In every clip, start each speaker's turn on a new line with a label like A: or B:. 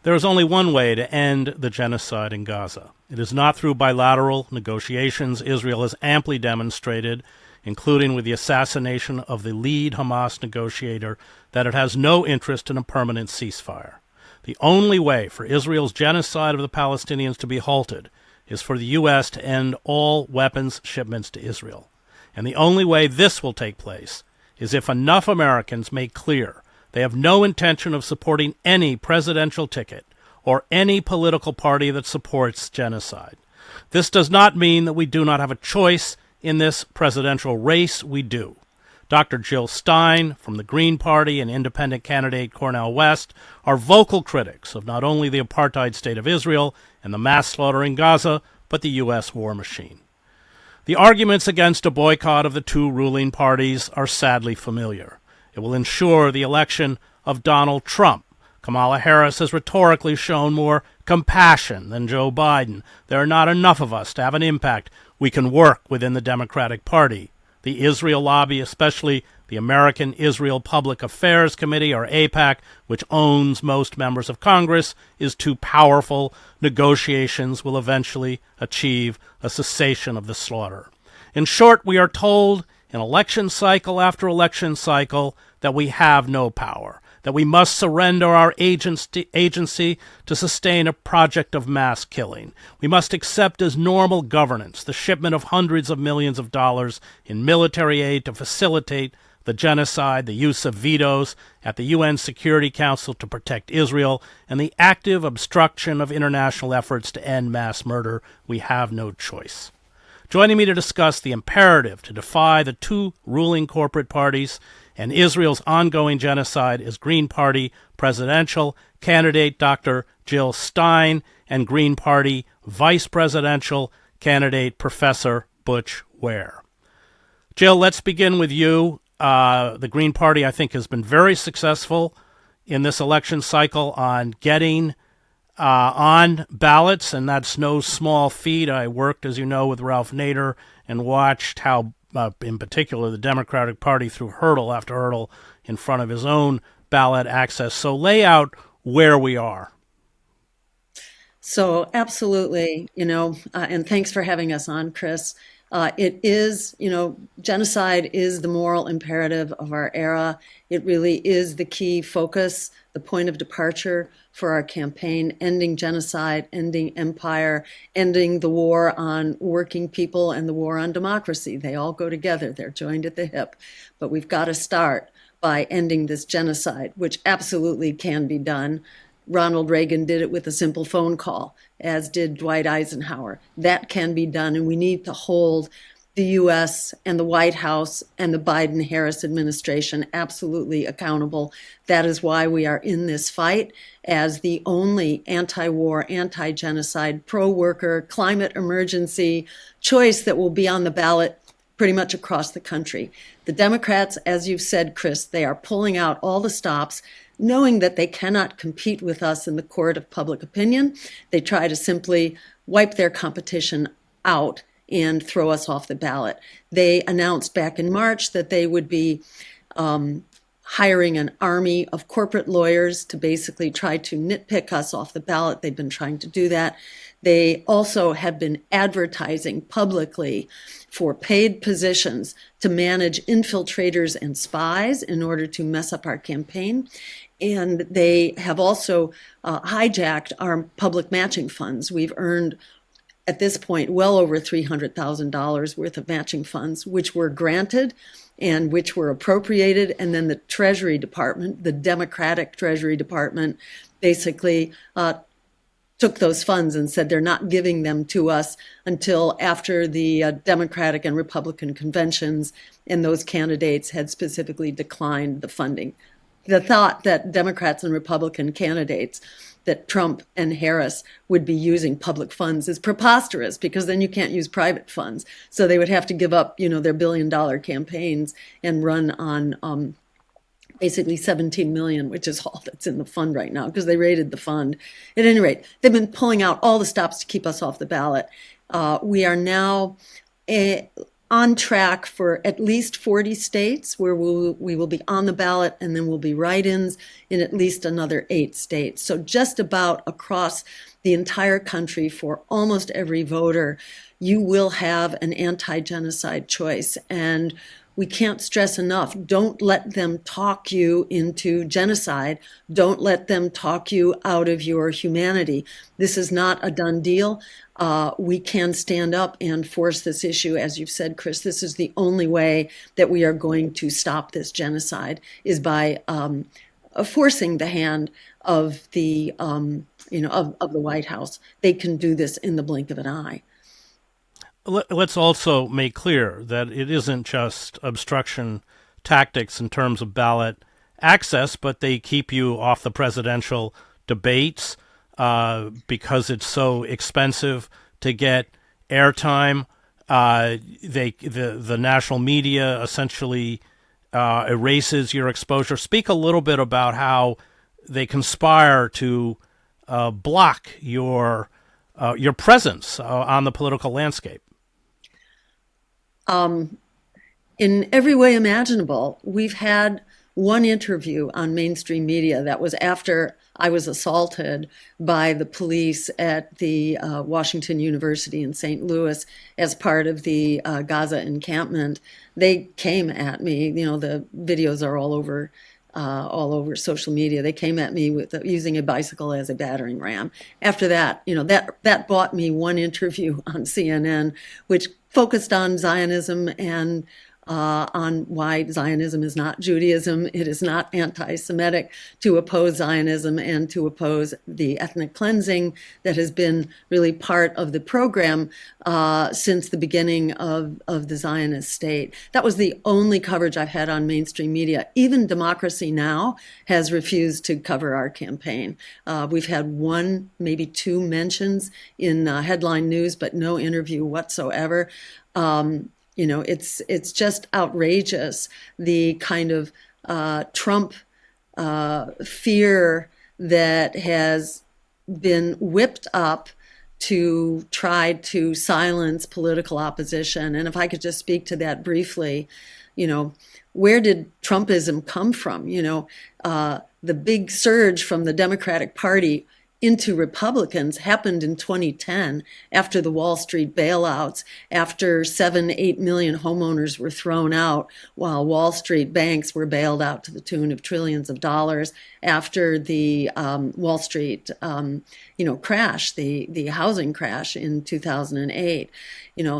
A: There is only one way to end the genocide in Gaza. It is not through bilateral negotiations. Israel has amply demonstrated, including with the assassination of the lead Hamas negotiator, that it has no interest in a permanent ceasefire. The only way for Israel's genocide of the Palestinians to be halted is for the U.S. to end all weapons shipments to Israel. And the only way this will take place is if enough Americans make clear they have no intention of supporting any presidential ticket or any political party that supports genocide. This does not mean that we do not have a choice in this presidential race. We do. Dr. Jill Stein from the Green Party and independent candidate Cornel West are vocal critics of not only the apartheid state of Israel and the mass slaughter in Gaza, but the U.S. war machine. The arguments against a boycott of the two ruling parties are sadly familiar. It will ensure the election of Donald Trump. Kamala Harris has rhetorically shown more compassion than Joe Biden. There are not enough of us to have an impact. We can work within the Democratic Party. The Israel lobby, especially the American Israel Public Affairs Committee, or AIPAC, which owns most members of Congress, is too powerful. Negotiations will eventually achieve a cessation of the slaughter. In short, we are told in election cycle after election cycle that we have no power, that we must surrender our agency to sustain a project of mass killing. We must accept as normal governance the shipment of hundreds of millions of dollars in military aid to facilitate the genocide, the use of vetoes at the UN Security Council to protect Israel, and the active obstruction of international efforts to end mass murder. We have no choice. Joining me to discuss the imperative to defy the two ruling corporate parties and Israel's ongoing genocide is Green Party presidential candidate Dr. Jill Stein and Green Party vice presidential candidate Professor Butch Ware. Jill, let's begin with you. The Green Party, I think, has been very successful in this election cycle on getting on ballots, and that's no small feat. I worked, as you know, with Ralph Nader and watched how, in particular, the Democratic Party threw hurdle after hurdle in front of his own ballot access. So lay out where we are.
B: So absolutely, and thanks for having us on, Chris. It is, genocide is the moral imperative of our era. It really is the key focus, the point of departure for our campaign, ending genocide, ending empire, ending the war on working people and the war on democracy. They all go together. They're joined at the hip. But we've got to start by ending this genocide, which absolutely can be done. Ronald Reagan did it with a simple phone call, as did Dwight Eisenhower. That can be done, and we need to hold the U.S. and the White House and the Biden-Harris administration absolutely accountable. That is why we are in this fight as the only anti-war, anti-genocide, pro-worker, climate emergency choice that will be on the ballot pretty much across the country. The Democrats, as you've said, Chris, they are pulling out all the stops, knowing that they cannot compete with us in the court of public opinion. They try to simply wipe their competition out and throw us off the ballot. They announced back in March that they would be hiring an army of corporate lawyers to basically try to nitpick us off the ballot. They've been trying to do that. They also have been advertising publicly for paid positions to manage infiltrators and spies in order to mess up our campaign. And they have also hijacked our public matching funds. We've earned, at this point, well over $300,000 worth of matching funds, which were granted and which were appropriated. And then the Treasury Department, the Democratic Treasury Department, basically took those funds and said they're not giving them to us until after the Democratic and Republican conventions, and those candidates had specifically declined the funding. The thought that Democrats and Republican candidates, that Trump and Harris would be using public funds is preposterous, because then you can't use private funds. So they would have to give up, their billion-dollar campaigns and run on basically 17 million, which is all that's in the fund right now, because they raided the fund. At any rate, they've been pulling out all the stops to keep us off the ballot. We are now on track for at least 40 states where we will be on the ballot, and then we'll be write-ins in at least another 8 states. So just about across the entire country, for almost every voter, you will have an anti-genocide choice. And we can't stress enough, don't let them talk you into genocide. Don't let them talk you out of your humanity. This is not a done deal. We can stand up and force this issue. As you've said, Chris, this is the only way that we are going to stop this genocide, is by forcing the hand of the, of the White House. They can do this in the blink of an eye.
A: Let's also make clear that it isn't just obstruction tactics in terms of ballot access, but they keep you off the presidential debates because it's so expensive to get airtime. The national media essentially erases your exposure. Speak a little bit about how they conspire to block your presence on the political landscape.
B: In every way imaginable. We've had one interview on mainstream media that was after I was assaulted by the police at the Washington University in St. Louis as part of the Gaza encampment. They came at me. The videos are all over social media. They came at me with using a bicycle as a battering ram. After that, that bought me one interview on CNN, which focused on Zionism and on why Zionism is not Judaism. It is not anti-Semitic to oppose Zionism and to oppose the ethnic cleansing that has been really part of the program since the beginning of the Zionist state. That was the only coverage I've had on mainstream media. Even Democracy Now! Has refused to cover our campaign. We've had one, maybe 2 mentions in headline news, but no interview whatsoever. It's just outrageous, the kind of Trump fear that has been whipped up to try to silence political opposition. And if I could just speak to that briefly, where did Trumpism come from? The big surge from the Democratic Party into Republicans happened in 2010 after the Wall Street bailouts, after 8 million homeowners were thrown out while Wall Street banks were bailed out to the tune of trillions of dollars, after the Wall Street crash, the housing crash in 2008.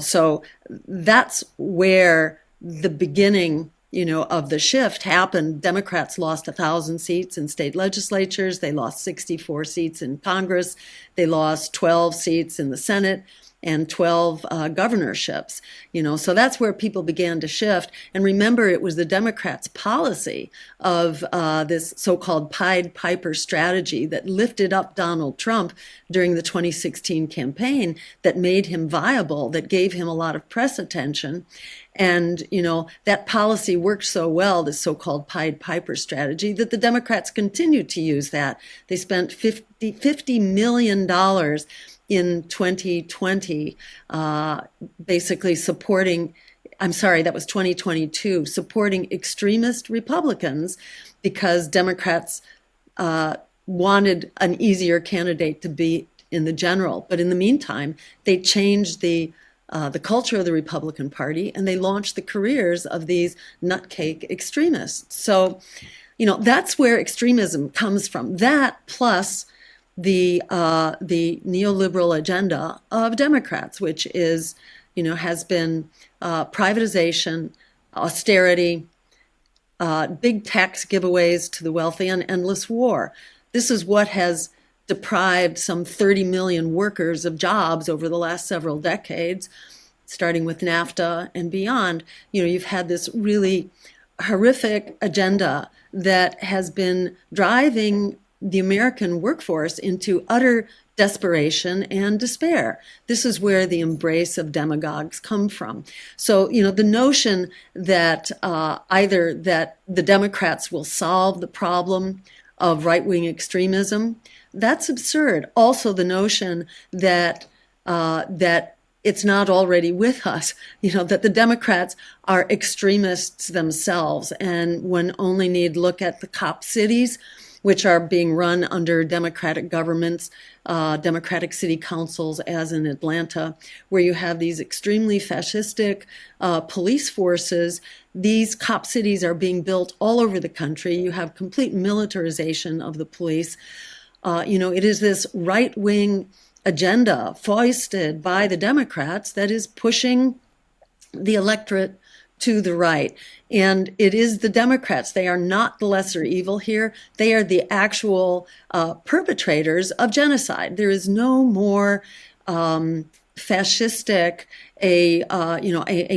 B: So that's where the beginning of the shift happened. Democrats lost 1,000 seats in state legislatures. They lost 64 seats in Congress. They lost 12 seats in the Senate and 12 governorships. So that's where people began to shift. And remember, it was the Democrats' policy of this so-called Pied Piper strategy that lifted up Donald Trump during the 2016 campaign, that made him viable, that gave him a lot of press attention. And, that policy worked so well, this so-called Pied Piper strategy, that the Democrats continued to use that. They spent $50 million in 2020, basically supporting, that was 2022, supporting extremist Republicans because Democrats wanted an easier candidate to beat in the general. But in the meantime, they changed the culture of the Republican Party, and they launched the careers of these nutcake extremists. So, that's where extremism comes from. That plus the neoliberal agenda of Democrats, which is, has been privatization, austerity, big tax giveaways to the wealthy, and endless war. This is what has deprived some 30 million workers of jobs over the last several decades, starting with NAFTA and beyond. You've had this really horrific agenda that has been driving the American workforce into utter desperation and despair. This is where the embrace of demagogues come from. So, the notion that either that the Democrats will solve the problem of right-wing extremism, that's absurd. Also, the notion that it's not already with us, that the Democrats are extremists themselves. And one only need look at the cop cities, which are being run under Democratic governments, Democratic city councils, as in Atlanta, where you have these extremely fascistic police forces. These cop cities are being built all over the country. You have complete militarization of the police. It is this right-wing agenda foisted by the Democrats that is pushing the electorate to the right. And it is the Democrats. They are not the lesser evil here. They are the actual perpetrators of genocide. There is no more fascistic a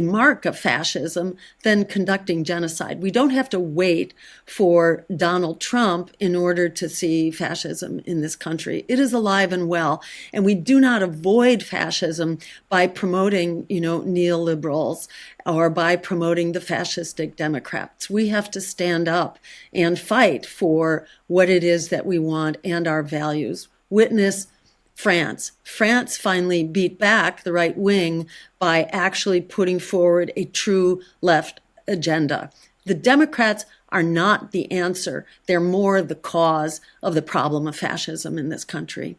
B: mark of fascism than conducting genocide. We don't have to wait for Donald Trump in order to see fascism in this country. It is alive and well, and we do not avoid fascism by promoting, neoliberals or by promoting the fascistic Democrats. We have to stand up and fight for what it is that we want and our values. Witness France. France finally beat back the right wing by actually putting forward a true left agenda. The Democrats are not the answer. They're more the cause of the problem of fascism in this country.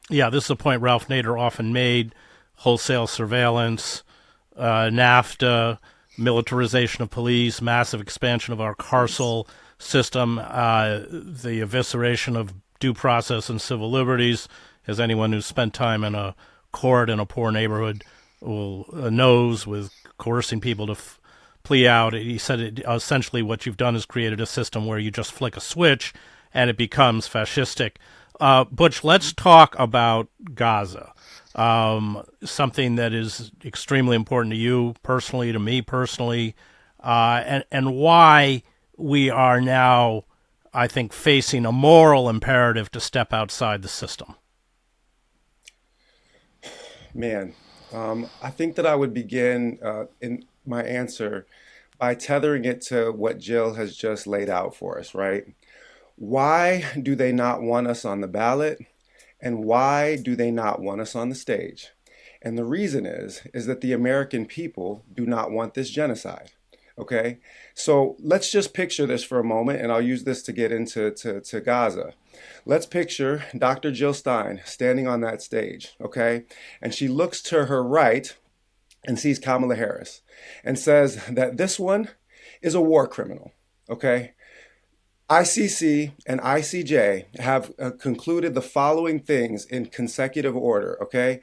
A: Yeah, this is a point Ralph Nader often made. Wholesale surveillance, NAFTA, militarization of police, massive expansion of our carceral system, the evisceration of due process and civil liberties, as anyone who's spent time in a court in a poor neighborhood knows, with coercing people to plea out. He said essentially what you've done is created a system where you just flick a switch and it becomes fascistic. Butch, let's talk about Gaza, something that is extremely important to you personally, to me personally, and why we are now, I think, facing a moral imperative to step outside the system.
C: Man, I think that I would begin in my answer by tethering it to what Jill has just laid out for us, right? Why do they not want us on the ballot? And why do they not want us on the stage? And the reason is that the American people do not want this genocide. Okay, so let's just picture this for a moment, and I'll use this to get into to Gaza. Let's picture Dr. Jill Stein standing on that stage, okay? And she looks to her right and sees Kamala Harris and says that this one is a war criminal, okay? ICC and ICJ have concluded the following things in consecutive order, okay?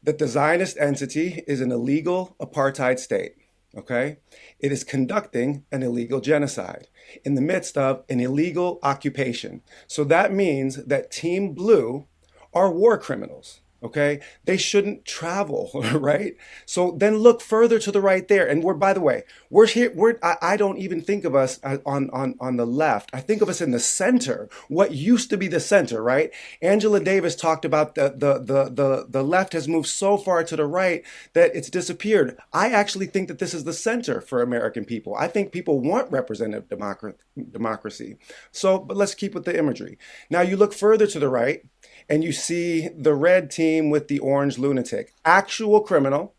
C: That the Zionist entity is an illegal apartheid state. Okay, it is conducting an illegal genocide in the midst of an illegal occupation. So that means that Team Blue are war criminals. Okay, they shouldn't travel, right? So then look further to the right there, and by the way, we're here. I don't even think of us on the left. I think of us in the center. What used to be the center, right? Angela Davis talked about the left has moved so far to the right that it's disappeared. I actually think that this is the center for American people. I think people want representative democracy. So, but let's keep with the imagery. Now you look further to the right, and you see the red team with the orange lunatic, actual criminal,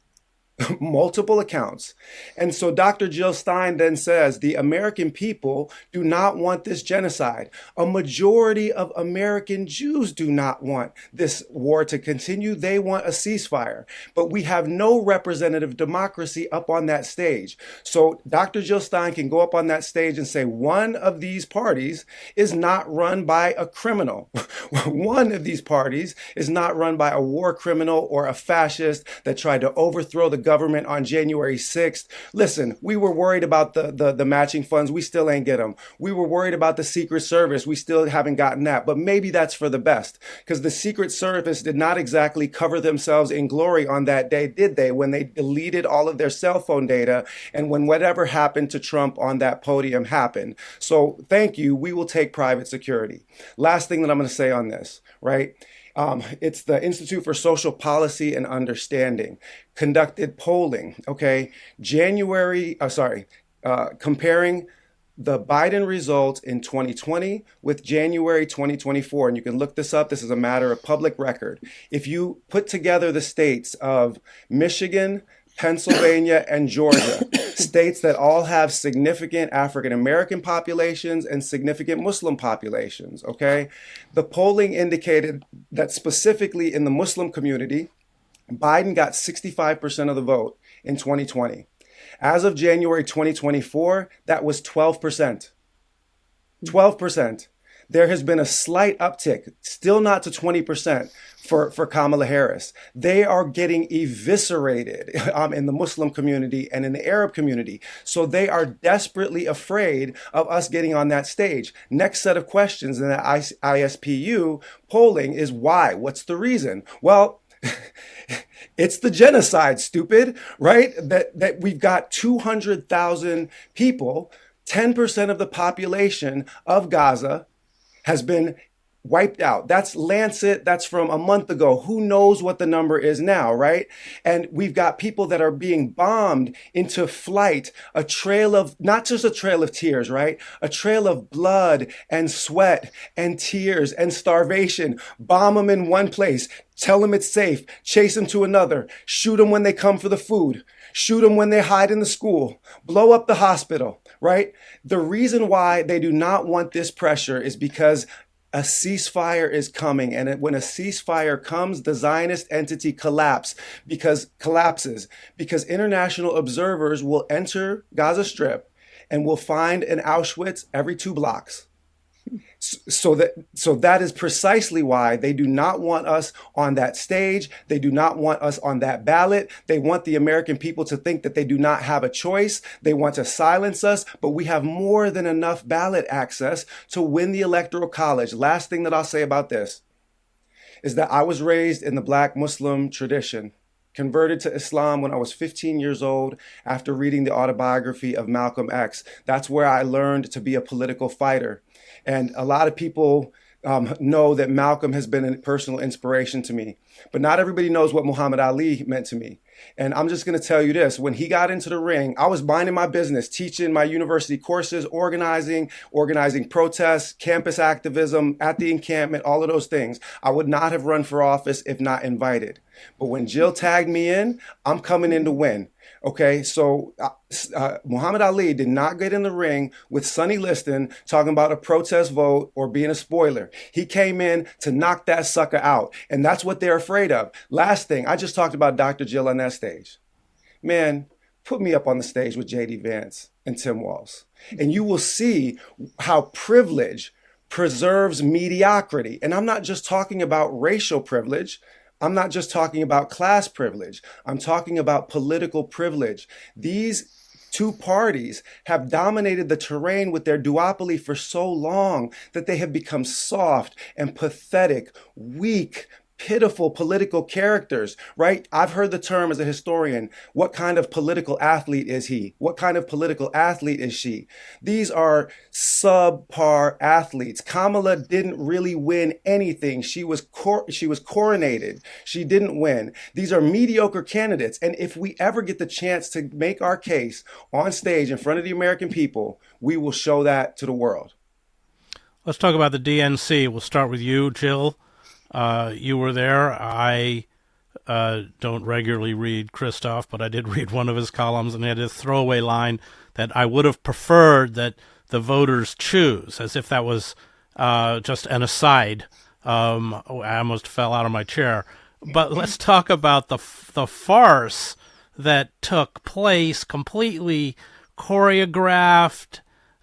C: multiple accounts. And so Dr. Jill Stein then says the American people do not want this genocide. A majority of American Jews do not want this war to continue. They want a ceasefire. But we have no representative democracy up on that stage. So Dr. Jill Stein can go up on that stage and say one of these parties is not run by a criminal. One of these parties is not run by a war criminal or a fascist that tried to overthrow the government on January 6th. Listen, we were worried about the matching funds. We still ain't get them. We were worried about the Secret Service. We still haven't gotten that. But maybe that's for the best, because the Secret Service did not exactly cover themselves in glory on that day, did they? When they deleted all of their cell phone data and when whatever happened to Trump on that podium happened. So thank you. We will take private security. Last thing that I'm going to say on this, right? It's the Institute for Social Policy and Understanding conducted polling, okay? comparing the Biden results in 2020 with January 2024, and you can look this up. This is a matter of public record. If you put together the states of Michigan, Pennsylvania, and Georgia, states that all have significant African American populations and significant Muslim populations, okay? The polling indicated that specifically in the Muslim community, Biden got 65% of the vote in 2020. As of January 2024, that was 12%. 12%. There has been a slight uptick, still not to 20% for Kamala Harris. They are getting eviscerated in the Muslim community and in the Arab community. So they are desperately afraid of us getting on that stage. Next set of questions in the ISPU polling is why? What's the reason? Well, it's the genocide, stupid, right? That we've got 200,000 people, 10% of the population of Gaza has been wiped out. That's Lancet. That's from a month ago. Who knows what the number is now, right? And we've got people that are being bombed into flight, a trail of, not just a trail of tears, right? A trail of blood and sweat and tears and starvation. Bomb them in one place. Tell them it's safe. Chase them to another. Shoot them when they come for the food. Shoot them when they hide in the school. Blow up the hospital, right? The reason why they do not want this pressure is because a ceasefire is coming. And when a ceasefire comes, the Zionist entity collapses because international observers will enter Gaza Strip and will find an Auschwitz every 2 blocks. So that is precisely why they do not want us on that stage. They do not want us on that ballot. They want the American people to think that they do not have a choice. They want to silence us, but we have more than enough ballot access to win the Electoral College. Last thing that I'll say about this is that I was raised in the Black Muslim tradition, converted to Islam when I was 15 years old after reading the autobiography of Malcolm X. That's where I learned to be a political fighter. And a lot of people know that Malcolm has been a personal inspiration to me. But not everybody knows what Muhammad Ali meant to me. And I'm just going to tell you this. When he got into the ring, I was minding my business, teaching my university courses, organizing protests, campus activism, at the encampment, all of those things. I would not have run for office if not invited. But when Jill tagged me in, I'm coming in to win. Okay, so Muhammad Ali did not get in the ring with Sonny Liston talking about a protest vote or being a spoiler. He came in to knock that sucker out. And that's what they're afraid of. Last thing, I just talked about Dr. Jill on that stage. Man, put me up on the stage with J.D. Vance and Tim Walz. And you will see how privilege preserves mediocrity. And I'm not just talking about racial privilege. I'm not just talking about class privilege. I'm talking about political privilege. These two parties have dominated the terrain with their duopoly for so long that they have become soft and pathetic, weak, pitiful political characters, right? I've heard the term as a historian, what kind of political athlete is he? What kind of political athlete is she? These are subpar athletes. Kamala didn't really win anything. She was coronated. She didn't win. These are mediocre candidates. And if we ever get the chance to make our case on stage in front of the American people, we will show that to the world.
A: Let's talk about the DNC. We'll start with you, Jill. You were there. I don't regularly read Christoph, but I did read one of his columns, and he had a throwaway line that I would have preferred that the voters choose, as if that was just an aside. I almost fell out of my chair. But let's talk about the farce that took place, completely choreographed.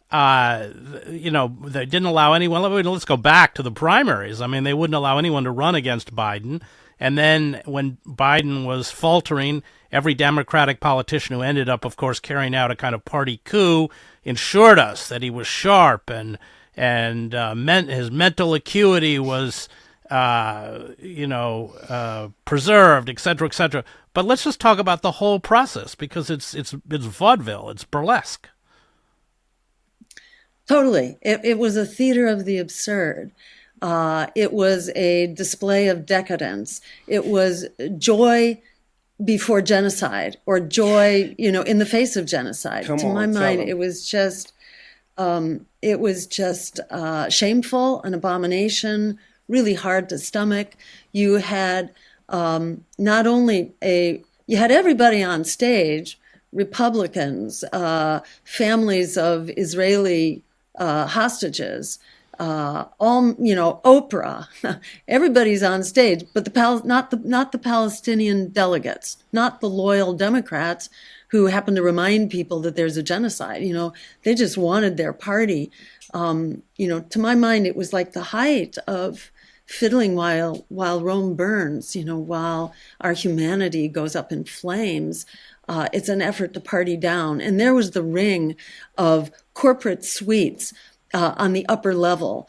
A: They didn't allow anyone. Let's go back to the primaries. I mean, they wouldn't allow anyone to run against Biden. And then when Biden was faltering, every Democratic politician who ended up, of course, carrying out a kind of party coup ensured us that he was sharp and his mental acuity was, preserved, et cetera, et cetera. But let's just talk about the whole process because it's vaudeville, it's burlesque.
B: Totally. It was a theater of the absurd. It was a display of decadence. It was joy before genocide, or joy, in the face of genocide. To my mind, it was just It was just shameful, an abomination, really hard to stomach. You had not only you had everybody on stage, Republicans, families of Israeli hostages, Oprah, everybody's on stage, but not the Palestinian delegates, not the loyal Democrats who happen to remind people that there's a genocide. They just wanted their party. To my mind, it was like the height of fiddling while Rome burns, while our humanity goes up in flames. It's an effort to party down. And there was the ring of corporate suites on the upper level,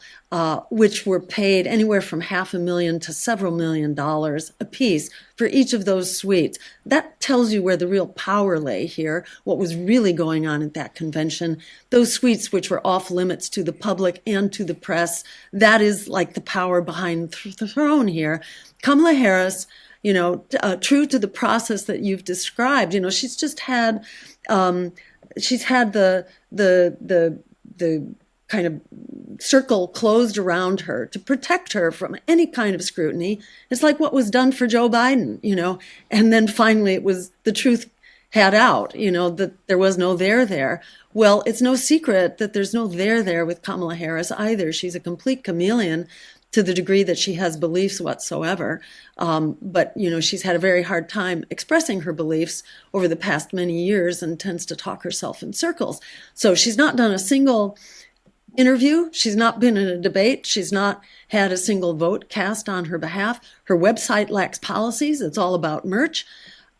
B: which were paid anywhere from $500,000 to several $1,000,000 apiece for each of those suites. That tells you where the real power lay here, what was really going on at that convention. Those suites, which were off limits to the public and to the press, that is like the power behind the throne here. Kamala Harris, true to the process that you've described, she's just had, she's had the kind of circle closed around her to protect her from any kind of scrutiny. It's like what was done for Joe Biden, and then finally the truth had out, that there was no there. Well, it's no secret that there's no there with Kamala Harris either. She's a complete chameleon to the degree that she has beliefs whatsoever. But she's had a very hard time expressing her beliefs over the past many years and tends to talk herself in circles. So she's not done a single interview. She's not been in a debate. She's not had a single vote cast on her behalf. Her website lacks policies. It's all about merch.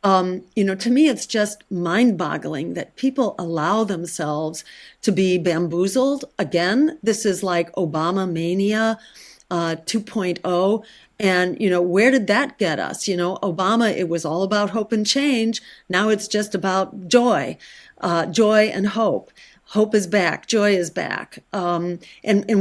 B: To me, it's just mind-boggling that people allow themselves to be bamboozled. Again, this is like Obama mania 2.0. And, where did that get us? Obama, it was all about hope and change. Now it's just about joy and hope. Hope is back. Joy is back. And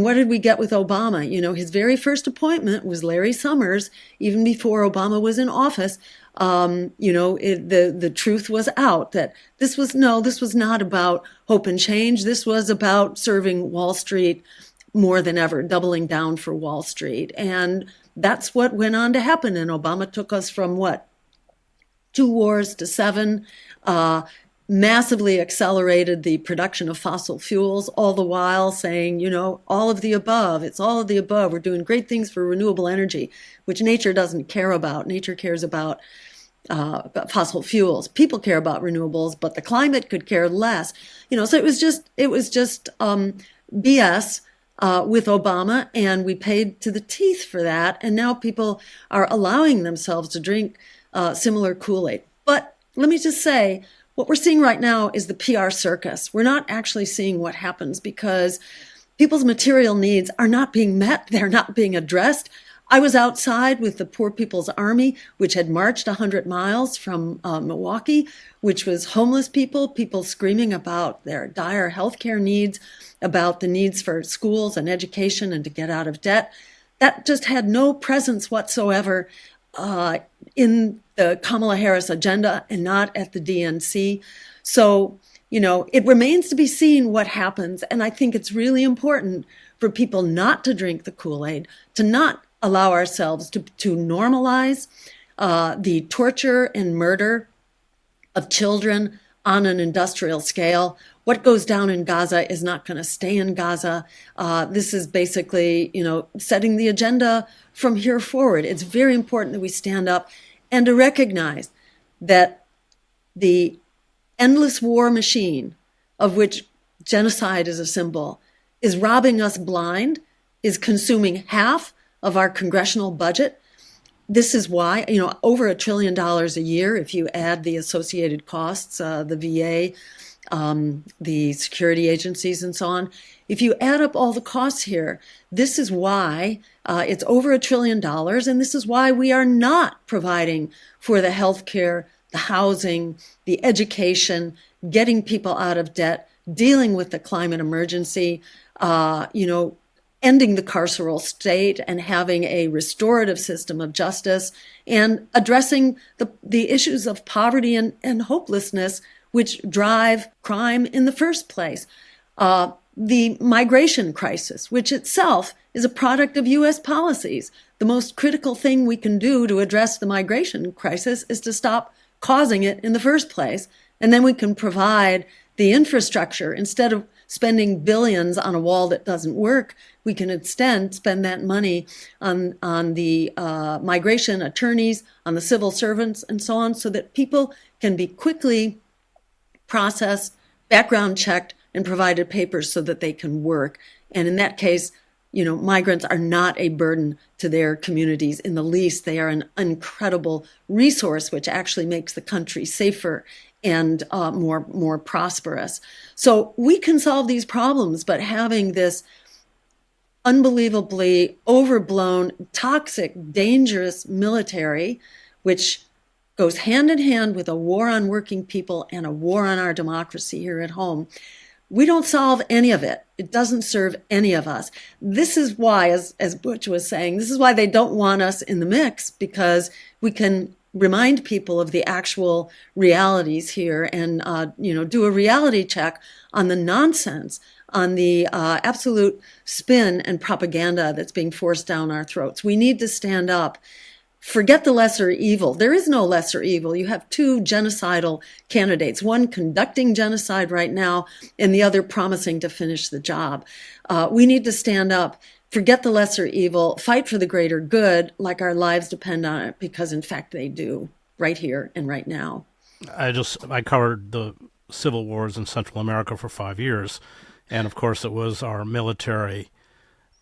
B: what did we get with Obama? His very first appointment was Larry Summers, even before Obama was in office. The truth was out that this was not about hope and change. This was about serving Wall Street more than ever, doubling down for Wall Street. And that's what went on to happen. And Obama took us from 2 wars to 7, massively accelerated the production of fossil fuels, all the while saying, all of the above, it's all of the above. We're doing great things for renewable energy, which nature doesn't care about. Nature cares about fossil fuels. People care about renewables, but the climate could care less. So it was just BS with Obama, and we paid to the teeth for that. And now people are allowing themselves to drink similar Kool-Aid. But let me just say, what we're seeing right now is the PR circus. We're not actually seeing what happens because people's material needs are not being met. They're not being addressed. I was outside with the Poor People's Army, which had marched 100 miles from Milwaukee, which was homeless people screaming about their dire healthcare needs, about the needs for schools and education and to get out of debt. That just had no presence whatsoever in the Kamala Harris agenda and not at the DNC. So, it remains to be seen what happens. And I think it's really important for people not to drink the Kool-Aid, to not allow ourselves to normalize the torture and murder of children on an industrial scale. What goes down in Gaza is not going to stay in Gaza. This is basically, setting the agenda from here forward. It's very important that we stand up and to recognize that the endless war machine, of which genocide is a symbol, is robbing us blind, is consuming half of our congressional budget. This is why, over $1 trillion a year, if you add the associated costs, the VA, the security agencies and so on. If you add up all the costs here, this is why it's over $1 trillion. And this is why we are not providing for the healthcare, the housing, the education, getting people out of debt, dealing with the climate emergency, ending the carceral state and having a restorative system of justice and addressing the issues of poverty and hopelessness which drive crime in the first place. the migration crisis, which itself is a product of U.S. policies. The most critical thing we can do to address the migration crisis is to stop causing it in the first place. And then we can provide the infrastructure. Instead of spending billions on a wall that doesn't work, we can instead spend that money on the migration attorneys, on the civil servants, and so on, so that people can be quickly processed, background checked, and provided papers so that they can work. And in that case, migrants are not a burden to their communities in the least. They are an incredible resource, which actually makes the country safer and more prosperous. So we can solve these problems, but having this unbelievably overblown, toxic, dangerous military, which goes hand in hand with a war on working people and a war on our democracy here at home, we don't solve any of it. It doesn't serve any of us. This is why, as Butch was saying, this is why they don't want us in the mix, because we can remind people of the actual realities here and, do a reality check on the nonsense, on the absolute spin and propaganda that's being forced down our throats. We need to stand up. Forget the lesser evil. There is no lesser evil. You have two genocidal candidates, one conducting genocide right now and the other promising to finish the job. We need to stand up, forget the lesser evil, fight for the greater good like our lives depend on it, because in fact they do, right here and right now.
A: I covered the civil wars in Central America for 5 years, and of course it was our military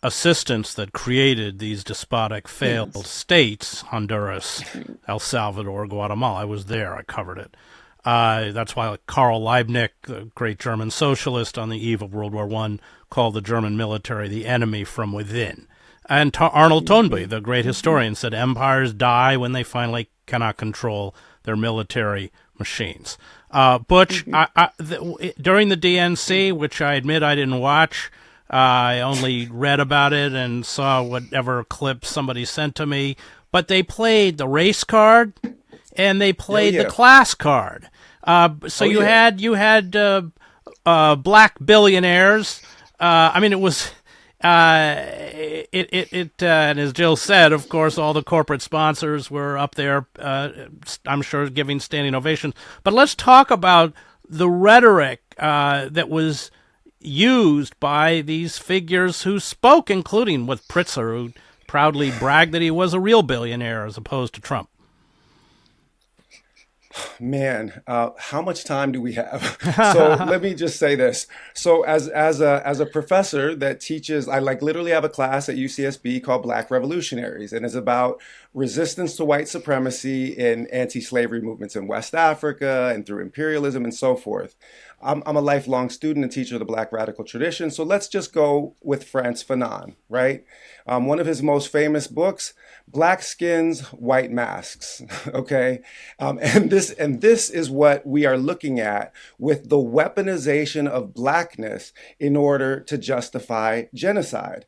A: assistance that created these despotic failed states, Honduras, El Salvador, Guatemala. I was there. I covered it. That's why Karl Liebknecht, the great German socialist on the eve of World War I, called the German military the enemy from within. And Arnold Toynbee, the great historian, said empires die when they finally cannot control their military machines. Butch, during the DNC, which I admit I didn't watch, I only read about it and saw whatever clips somebody sent to me. But they played the race card and they played the class card. You had black billionaires. It was and as Jill said, of course, all the corporate sponsors were up there. I'm sure giving standing ovations. But let's talk about the rhetoric that was used by these figures who spoke, including with Pritzker, who proudly bragged that he was a real billionaire as opposed to Trump.
C: Man, how much time do we have? So let me just say this. So as a professor that teaches, I literally have a class at UCSB called Black Revolutionaries, and it's about resistance to white supremacy and anti-slavery movements in West Africa and through imperialism and so forth. I'm a lifelong student and teacher of the Black radical tradition. So let's just go with Frantz Fanon, right? One of his most famous books, Black Skins, White Masks, okay? And this is what we are looking at with the weaponization of blackness in order to justify genocide.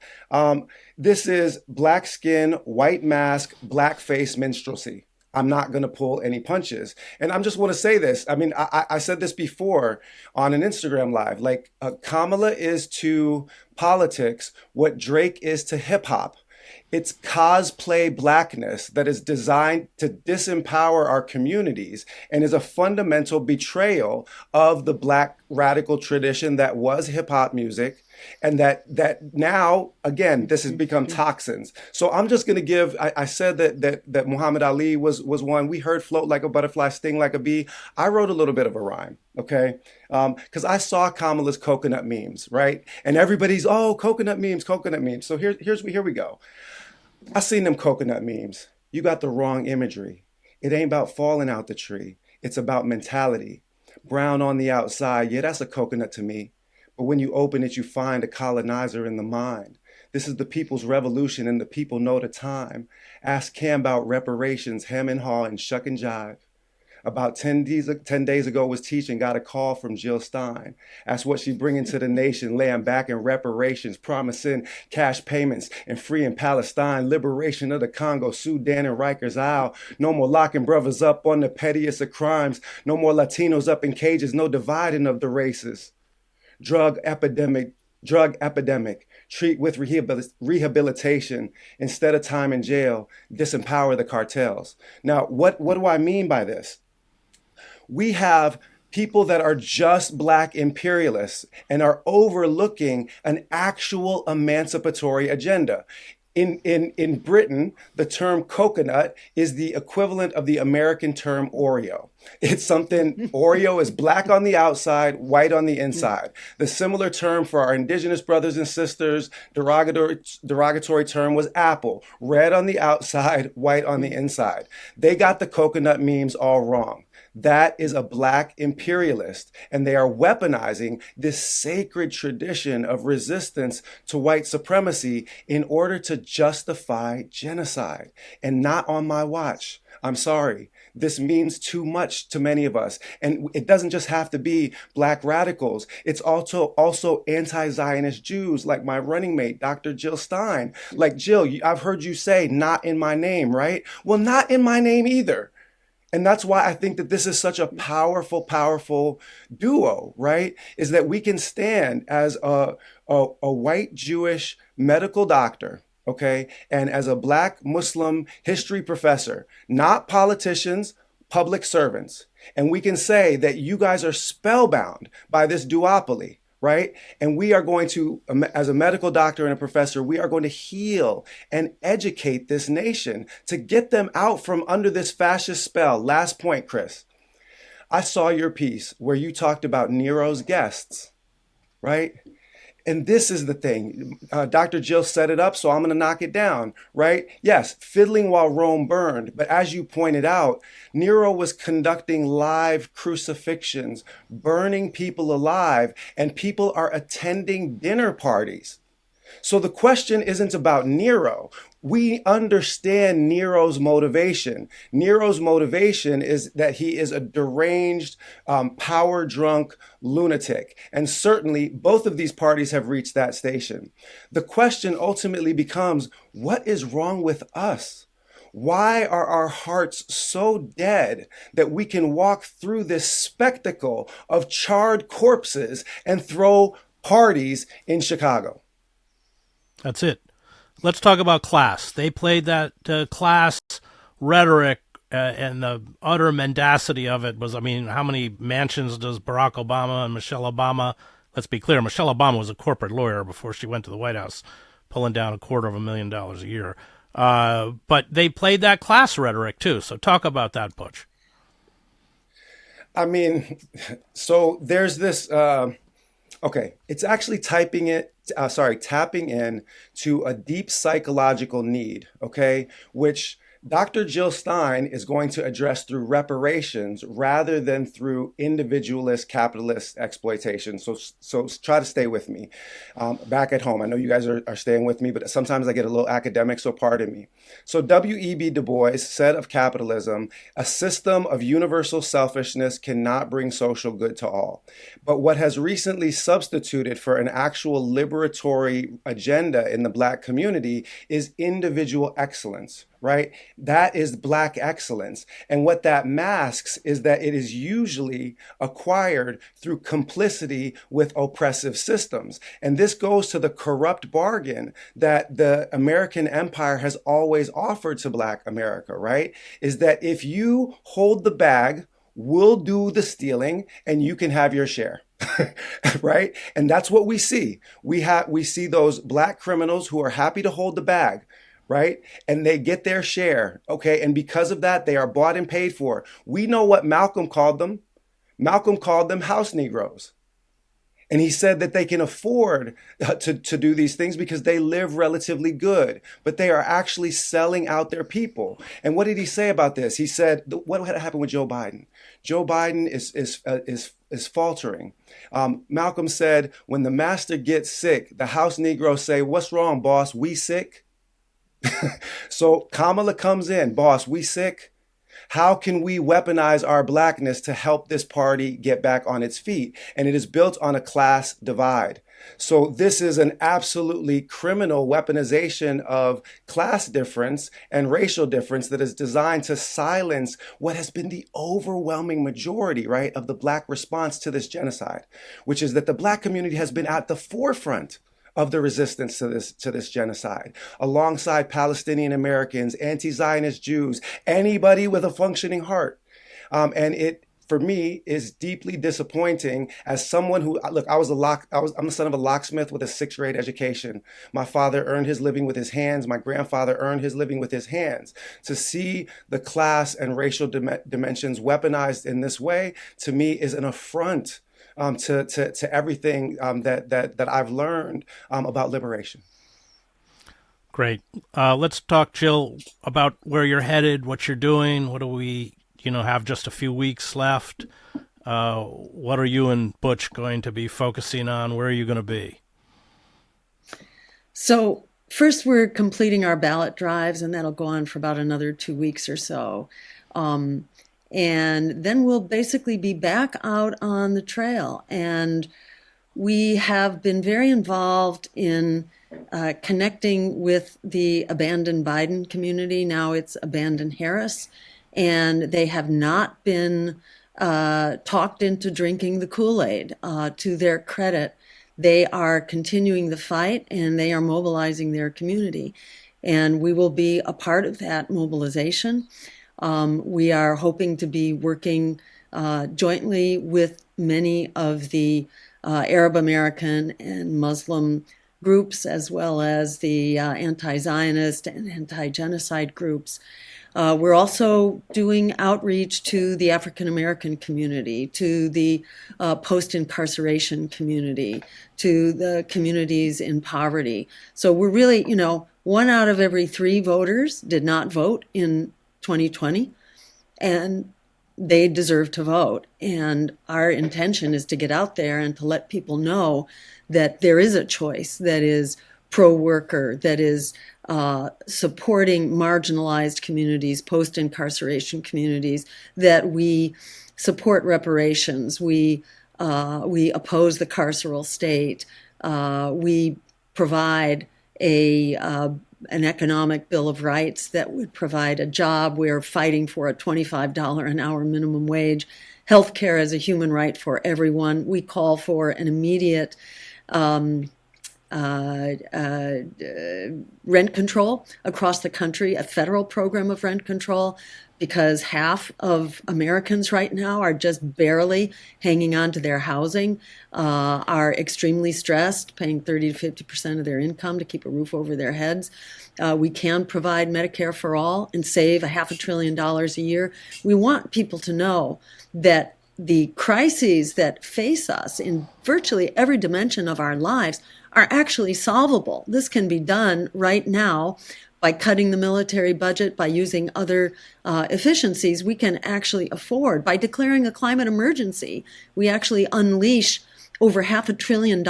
C: This is black skin, white mask, blackface minstrelsy. I'm not going to pull any punches. And I just want to say this. I said this before on an Instagram live, Kamala is to politics what Drake is to hip hop. It's cosplay blackness that is designed to disempower our communities and is a fundamental betrayal of the Black radical tradition that was hip hop music. And that now, again, this has become toxins. So I'm just going to give, I said that Muhammad Ali was one. We heard float like a butterfly, sting like a bee. I wrote a little bit of a rhyme, okay? Because I saw Kamala's coconut memes, right? And everybody's, coconut memes. So here we go. I seen them coconut memes. You got the wrong imagery. It ain't about falling out the tree. It's about mentality. Brown on the outside, yeah, that's a coconut to me. But when you open it, you find a colonizer in the mind. This is the people's revolution and the people know the time. Ask Cam about reparations, hem and haw and shuck and jive. About 10 days ago was teaching, got a call from Jill Stein. Asked what she bringing to the nation, laying back in reparations, promising cash payments and freeing Palestine, liberation of the Congo, Sudan and Rikers Isle. No more locking brothers up on the pettiest of crimes. No more Latinos up in cages, no dividing of the races. Drug epidemic drug epidemic, treat with rehabilitation instead of time in jail, disempower the cartels. Now, what do I mean by this? We have people that are just black imperialists and are overlooking an actual emancipatory agenda. In Britain, the term coconut is the equivalent of the American term Oreo. It's something, Oreo is black on the outside, white on the inside. The similar term for our indigenous brothers and sisters, derogatory term was apple, red on the outside, white on the inside. They got the coconut memes all wrong. That is a black imperialist, and they are weaponizing this sacred tradition of resistance to white supremacy in order to justify genocide. And not on my watch. I'm sorry. This means too much to many of us. And it doesn't just have to be black radicals. It's also anti-Zionist Jews like my running mate, Dr. Jill Stein. Like, Jill, I've heard you say, not in my name, right? Well, not in my name either. And that's why I think that this is such a powerful, powerful duo, right? Is that we can stand as a white Jewish medical doctor, okay, and as a black Muslim history professor, not politicians, public servants. And we can say that you guys are spellbound by this duopoly, right? And we are going to, as a medical doctor and a professor, we are going to heal and educate this nation to get them out from under this fascist spell. Last point, Chris. I saw your piece where you talked about Nero's guests, right? And this is the thing. Dr. Jill set it up, so I'm going to knock it down, right? Yes, fiddling while Rome burned. But as you pointed out, Nero was conducting live crucifixions, burning people alive, and people are attending dinner parties. So the question isn't about Nero. We understand Nero's motivation. Nero's motivation is that he is a deranged, power-drunk lunatic. And certainly both of these parties have reached that station. The question ultimately becomes, what is wrong with us? Why are our hearts so dead that we can walk through this spectacle of charred corpses and throw parties in Chicago?
A: That's it. Let's talk about class. They played that class rhetoric, and the utter mendacity of it was, I mean, how many mansions does Barack Obama and Michelle Obama, let's be clear, Michelle Obama was a corporate lawyer before she went to the White House, pulling down $250,000 a year. But they played that class rhetoric too. So talk about that, Butch.
C: I mean, so there's this, okay, it's actually tapping in to a deep psychological need, okay, which Dr. Jill Stein is going to address through reparations rather than through individualist capitalist exploitation. So try to stay with me back at home. I know you guys are staying with me, but sometimes I get a little academic, so pardon me. So W.E.B. Du Bois said of capitalism, a system of universal selfishness cannot bring social good to all. But what has recently substituted for an actual liberatory agenda in the Black community is individual excellence. Right? That is Black excellence. And what that masks is that it is usually acquired through complicity with oppressive systems. And this goes to the corrupt bargain that the American empire has always offered to Black America, right? Is that if you hold the bag, we'll do the stealing and you can have your share. Right? And that's what we see. We see those Black criminals who are happy to hold the bag, right? And they get their share, okay? And because of that, they are bought and paid for. We know what Malcolm called them. Malcolm called them house Negroes. And he said that they can afford to do these things because they live relatively good, but they are actually selling out their people. And what did he say about this? He said, what happened with Joe Biden? Joe Biden is faltering. Malcolm said, when the master gets sick, the house Negroes say, what's wrong, boss? We sick? So Kamala comes in, boss, we sick? How can we weaponize our blackness to help this party get back on its feet? And it is built on a class divide. So this is an absolutely criminal weaponization of class difference and racial difference that is designed to silence what has been the overwhelming majority, right, of the Black response to this genocide, which is that the Black community has been at the forefront of the resistance to this genocide, alongside Palestinian Americans, anti-Zionist Jews, anybody with a functioning heart. And it, for me, is deeply disappointing as someone who, look, I'm the son of a locksmith with a 6th grade education. My father earned his living with his hands. My grandfather earned his living with his hands. To see the class and racial dimensions weaponized in this way, to me, is an affront to everything that I've learned about liberation.
A: Great. Let's talk, Jill, about where you're headed, what you're doing. What do we, have just a few weeks left? What are you and Butch going to be focusing on? Where are you going to be?
B: So first, we're completing our ballot drives, and that'll go on for about another 2 weeks or so. And then we'll basically be back out on the trail. And we have been very involved in connecting with the abandoned Biden community. Now it's abandoned Harris. And they have not been talked into drinking the Kool-Aid. To their credit, they are continuing the fight, and they are mobilizing their community. And we will be a part of that mobilization. We are hoping to be working jointly with many of the Arab American and Muslim groups, as well as the anti-Zionist and anti-genocide groups. We're also doing outreach to the African American community, to the post-incarceration community, to the communities in poverty. So we're really, 1 out of every 3 voters did not vote in 2020, and they deserve to vote. And our intention is to get out there and to let people know that there is a choice that is pro-worker, that is supporting marginalized communities, post-incarceration communities, that we support reparations, we oppose the carceral state, we provide an economic bill of rights that would provide a job. We're fighting for a $25 an hour minimum wage, healthcare as a human right for everyone. We call for an immediate rent control across the country, a federal program of rent control, because half of Americans right now are just barely hanging on to their housing, are extremely stressed, paying 30 to 50% of their income to keep a roof over their heads. We can provide Medicare for all and save $500 billion a year. We want people to know that the crises that face us in virtually every dimension of our lives are actually solvable. This can be done right now by cutting the military budget, by using other efficiencies we can actually afford. By declaring a climate emergency, we actually unleash over $500 billion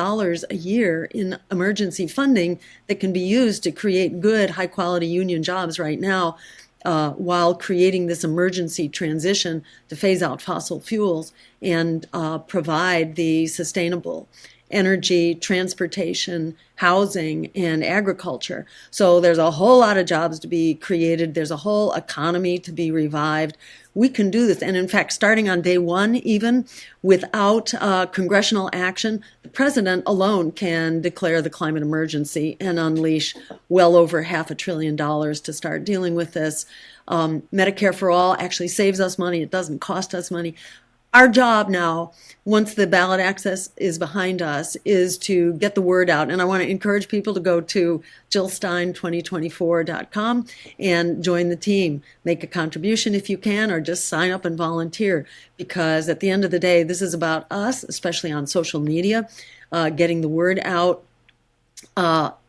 B: a year in emergency funding that can be used to create good, high-quality union jobs right now, while creating this emergency transition to phase out fossil fuels and provide the sustainable energy, transportation, housing, and agriculture. So there's a whole lot of jobs to be created. There's a whole economy to be revived. We can do this. And in fact, starting on day 1, even without congressional action, the president alone can declare the climate emergency and unleash well over $500 billion to start dealing with this. Medicare for all actually saves us money. It doesn't cost us money. Our job now, once the ballot access is behind us, is to get the word out. And I want to encourage people to go to jillstein2024.com and join the team. Make a contribution if you can, or just sign up and volunteer. Because at the end of the day, this is about us, especially on social media, getting the word out.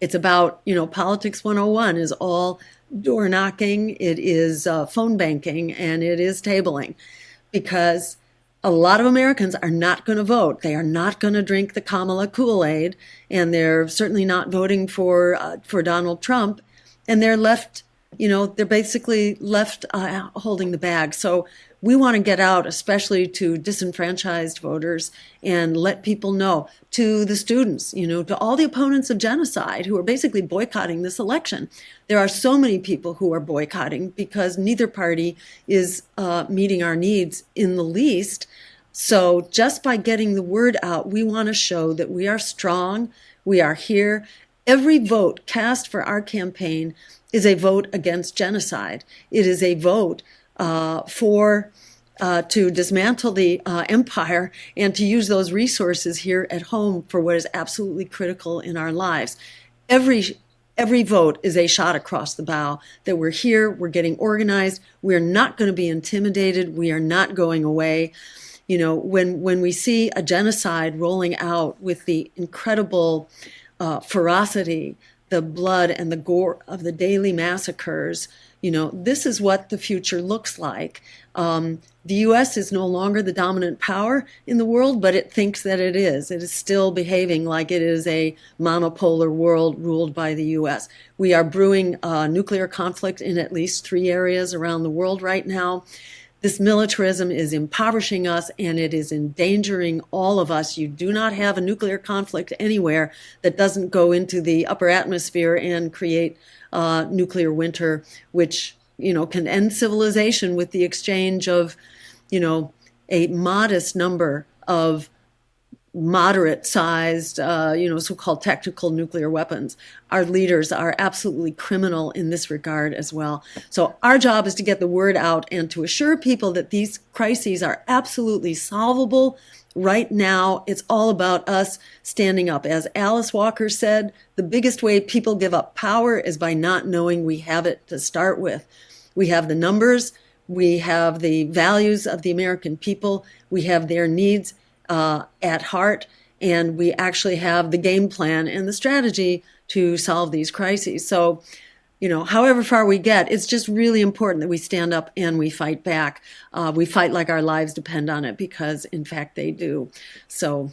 B: It's about, Politics 101 is all door knocking. It is phone banking, and it is tabling. Because a lot of Americans are not going to vote. They are not going to drink the Kamala Kool-Aid, and they're certainly not voting for Donald Trump. And they're left they're basically left holding the bag. So we want to get out, especially to disenfranchised voters, and let people know, to the students, to all the opponents of genocide who are basically boycotting this election. There are so many people who are boycotting because neither party is meeting our needs in the least. So just by getting the word out, we want to show that we are strong, we are here. Every vote cast for our campaign is a vote against genocide. It is a vote to dismantle the empire and to use those resources here at home for what is absolutely critical in our lives. Every vote is a shot across the bow that we're here, we're getting organized, we're not going to be intimidated, we are not going away. When we see a genocide rolling out with the incredible ferocity, the blood and the gore of the daily massacres, this is what the future looks like. The U.S. is no longer the dominant power in the world, but it thinks that it is. It is still behaving like it is a monopolar world ruled by the U.S. We are brewing nuclear conflict in at least 3 areas around the world right now. This militarism is impoverishing us, and it is endangering all of us. You do not have a nuclear conflict anywhere that doesn't go into the upper atmosphere and create nuclear winter, which can end civilization with the exchange of a modest number of moderate-sized, so-called tactical nuclear weapons. Our leaders are absolutely criminal in this regard as well. So our job is to get the word out and to assure people that these crises are absolutely solvable. Right now, it's all about us standing up. As Alice Walker said, the biggest way people give up power is by not knowing we have it to start with. We have the numbers, we have the values of the American people, we have their needs at heart, and we actually have the game plan and the strategy to solve these crises. So, however far we get, it's just really important that we stand up and we fight back. We fight like our lives depend on it, because in fact they do. So,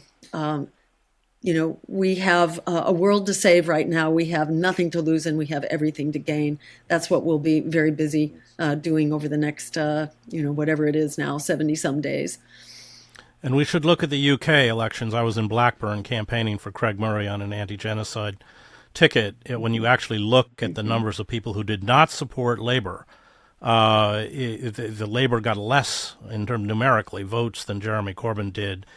B: we have a world to save right now. We have nothing to lose and we have everything to gain. That's what we'll be very busy doing over the next, whatever it is now, 70 some days.
A: And we should look at the UK elections. I was in Blackburn campaigning for Craig Murray on an anti-genocide ticket. When you actually look at the numbers of people who did not support Labour, the Labour got less in terms numerically votes than Jeremy Corbyn did.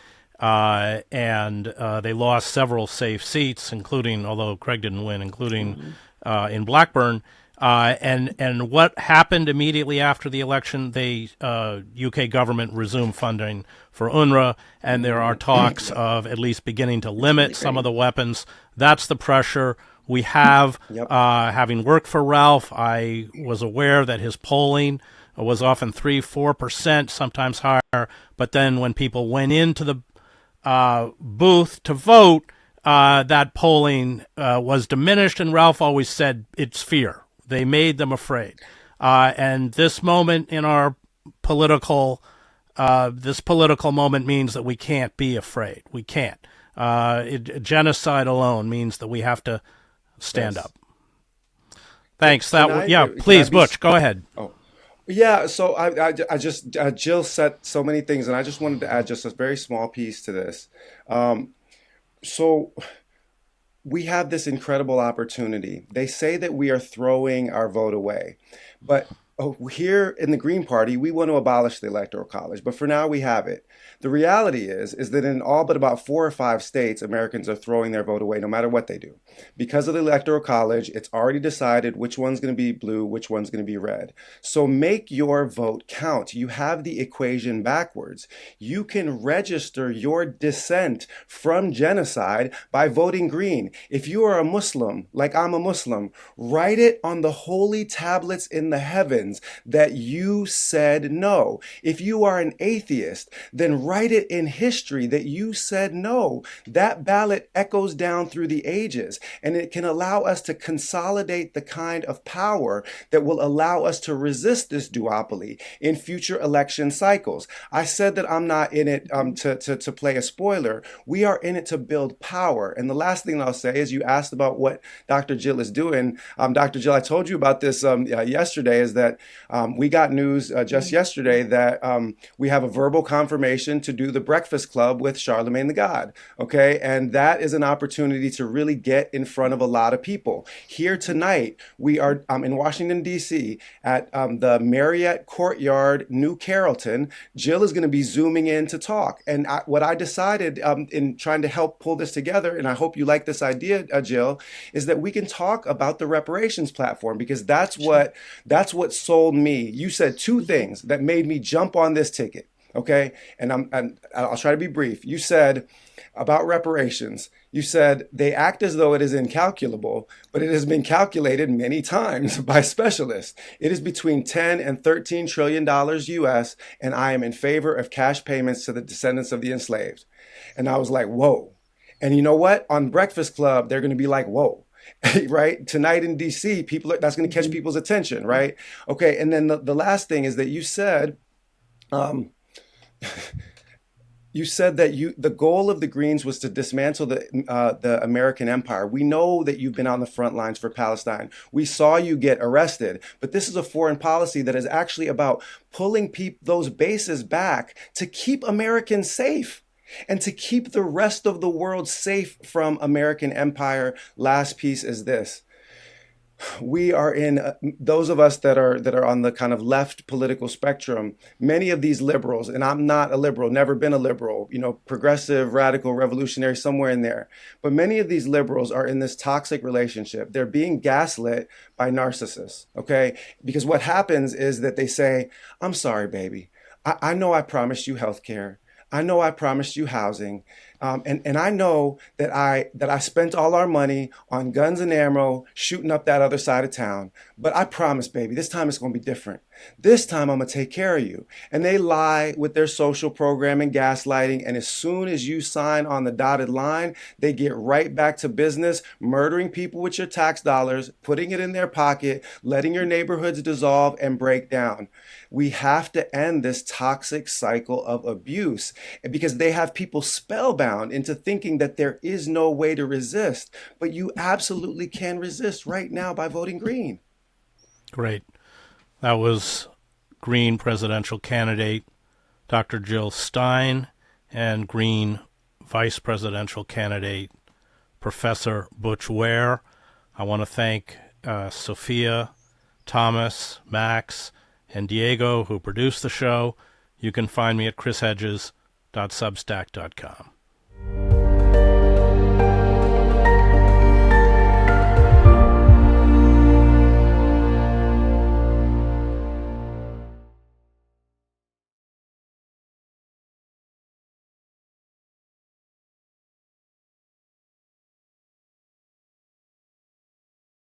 A: And they lost several safe seats, including, although Craig didn't win, including in Blackburn. And what happened immediately after the election? The UK government resumed funding for UNRWA, and there are talks of at least beginning to limit some of the weapons. That's the pressure we have. Having worked for Ralph, I was aware that his polling was often 3-4%, sometimes higher. But then when people went into the booth to vote, that polling was diminished, and Ralph always said it's fear. They made them afraid. And this moment in our political moment means that we can't be afraid. We can't. Genocide alone means that we have to stand up. Thanks. Please, Butch, go ahead.
C: Oh. Yeah, so I just, Jill said so many things, and I just wanted to add just a very small piece to this. So we have this incredible opportunity. They say that we are throwing our vote away, but here in the Green Party, we want to abolish the Electoral College, but for now we have it. The reality is that in all but about 4 or 5 states, Americans are throwing their vote away no matter what they do. Because of the Electoral College, it's already decided which one's going to be blue, which one's going to be red. So make your vote count. You have the equation backwards. You can register your dissent from genocide by voting green. If you are a Muslim, like I'm a Muslim, write it on the holy tablets in the heavens that you said no. If you are an atheist, then write it in history that you said no. That ballot echoes down through the ages, and it can allow us to consolidate the kind of power that will allow us to resist this duopoly in future election cycles. I said that I'm not in it to play a spoiler. We are in it to build power. And the last thing I'll say is, you asked about what Dr. Jill is doing. Dr. Jill, I told you about this yesterday, is that we got news just yesterday that we have a verbal confirmation to do the Breakfast Club with Charlemagne the God. Okay. And that is an opportunity to really get in front of a lot of people. Here tonight, we are in Washington, D.C. at the Marriott Courtyard, New Carrollton. Jill is going to be Zooming in to talk. And what I decided in trying to help pull this together, and I hope you like this idea, Jill, is that we can talk about the reparations platform, because that's what sold me. You said two things that made me jump on this ticket. Okay. And I'll try to be brief. You said about reparations, you said they act as though it is incalculable, but it has been calculated many times by specialists. It is between 10 and $13 trillion US, and I am in favor of cash payments to the descendants of the enslaved. And I was like, whoa. And you know what? On Breakfast Club, they're going to be like, whoa. Right? Tonight in DC, that's going to catch people's attention, right? Okay. And then the last thing is that you said, you said that the goal of the Greens was to dismantle the American empire. We know that you've been on the front lines for Palestine. We saw you get arrested, but this is a foreign policy that is actually about pulling those bases back to keep Americans safe and to keep the rest of the world safe from American empire. Last piece is this. We are in, those of us that are on the kind of left political spectrum, many of these liberals, and I'm not a liberal, never been a liberal, progressive, radical, revolutionary, somewhere in there. But many of these liberals are in this toxic relationship. They're being gaslit by narcissists, okay? Because what happens is that they say, I'm sorry, baby. I know I promised you health care. I know I promised you housing. And I know that I spent all our money on guns and ammo shooting up that other side of town. But I promise, baby, this time it's going to be different. This time I'm going to take care of you. And they lie with their social program and gaslighting. And as soon as you sign on the dotted line, they get right back to business, murdering people with your tax dollars, putting it in their pocket, letting your neighborhoods dissolve and break down. We have to end this toxic cycle of abuse, because they have people spellbound into thinking that there is no way to resist. But you absolutely can resist right now by voting Green.
A: Great. That was Green presidential candidate Dr. Jill Stein and Green vice presidential candidate Professor Butch Ware. I want to thank Sophia, Thomas, Max, and Diego, who produced the show. You can find me at chrishedges.substack.com.